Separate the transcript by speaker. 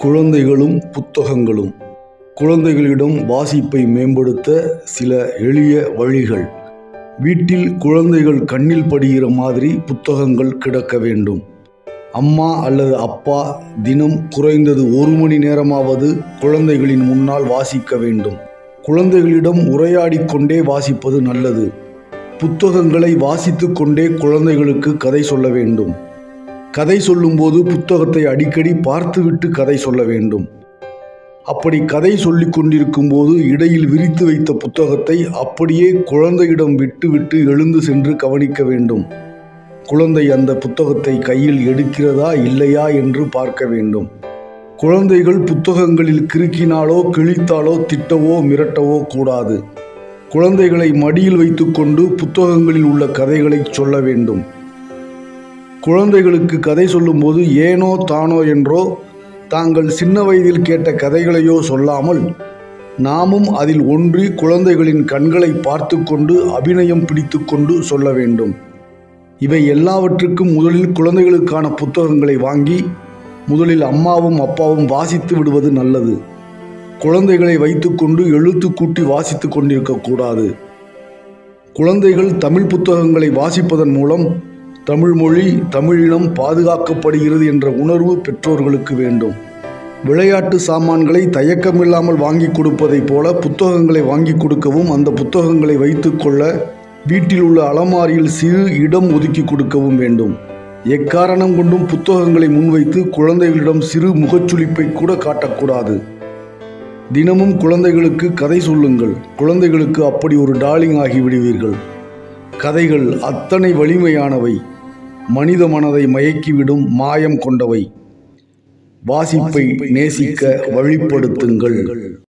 Speaker 1: குழந்தைகளும் புத்தகங்களும். குழந்தைகளிடம் வாசிப்பை மேம்படுத்த சில எளிய வழிகள். வீட்டில் குழந்தைகள் கண்ணில் படுகிற மாதிரி புத்தகங்கள் கிடக்க வேண்டும். அம்மா அல்லது அப்பா தினம் குறைந்தது 1 மணி நேரமாவது குழந்தைகளின் முன்னால் வாசிக்க வேண்டும். குழந்தைகளிடம் உரையாடிக் கொண்டே வாசிப்பது நல்லது. புத்தகங்களை வாசித்து கொண்டே குழந்தைகளுக்கு கதை சொல்ல வேண்டும். கதை சொல்லும்போது புத்தகத்தை அடிக்கடி பார்த்துவிட்டு கதை சொல்ல வேண்டும். அப்படி கதை சொல்லிக் கொண்டிருக்கும் போது இடையில் விரித்து வைத்த புத்தகத்தை அப்படியே குழந்தையிடம் விட்டு எழுந்து சென்று கவனிக்க வேண்டும். குழந்தை அந்த புத்தகத்தை கையில் எடுக்கிறதா இல்லையா என்று பார்க்க வேண்டும். குழந்தைகள் புத்தகங்களில் கிறுக்கினாலோ கிழித்தாலோ திட்டவோ மிரட்டவோ கூடாது. குழந்தைகளை மடியில் வைத்துக்கொண்டு புத்தகங்களில் உள்ள கதைகளை சொல்ல வேண்டும். குழந்தைகளுக்கு கதை சொல்லும்போது ஏனோ தானோ என்றோ தாங்கள் சின்ன வயதில் கேட்ட கதைகளையோ சொல்லாமல் நாமும் அதில் ஒன்றி குழந்தைகளின் கண்களை பார்த்து கொண்டு அபிநயம் பிடித்து கொண்டு சொல்ல வேண்டும். இவை எல்லாவற்றுக்கும் முதலில் குழந்தைகளுக்கான புத்தகங்களை வாங்கி முதலில் அம்மாவும் அப்பாவும் வாசித்து விடுவது நல்லது. குழந்தைகளை வைத்துக்கொண்டு எழுத்து கூட்டி வாசித்து கொண்டிருக்கக்கூடாது. குழந்தைகள் தமிழ் புத்தகங்களை வாசிப்பதன் மூலம் தமிழ் மொழி, தமிழினம் பாதுகாக்கப்படுகிறது என்ற உணர்வு பெற்றோர்களுக்கு வேண்டும். விளையாட்டு சாமான்களை தயக்கமில்லாமல் வாங்கி கொடுப்பதைப் போல புத்தகங்களை வாங்கி கொடுக்கவும் அந்த புத்தகங்களை வைத்துக்கொள்ள வீட்டில் உள்ள அலமாரியில் சிறு இடம் ஒதுக்கி கொடுக்கவும் வேண்டும். எக்காரணம் கொண்டும் புத்தகங்களை முன்வைத்து குழந்தைகளிடம் சிறு முகச்சுளிப்பை கூட காட்டக்கூடாது. தினமும் குழந்தைகளுக்கு கதை சொல்லுங்கள். குழந்தைகளுக்கு அப்படி ஒரு டார்லிங் ஆகிவிடுவீர்கள். கதைகள் அத்தனை வலிமையானவை, மனித மனதை மயக்கிவிடும் மாயம் கொண்டவை. வாசிப்பை நேசிக்க வழிப்படுத்துங்கள்.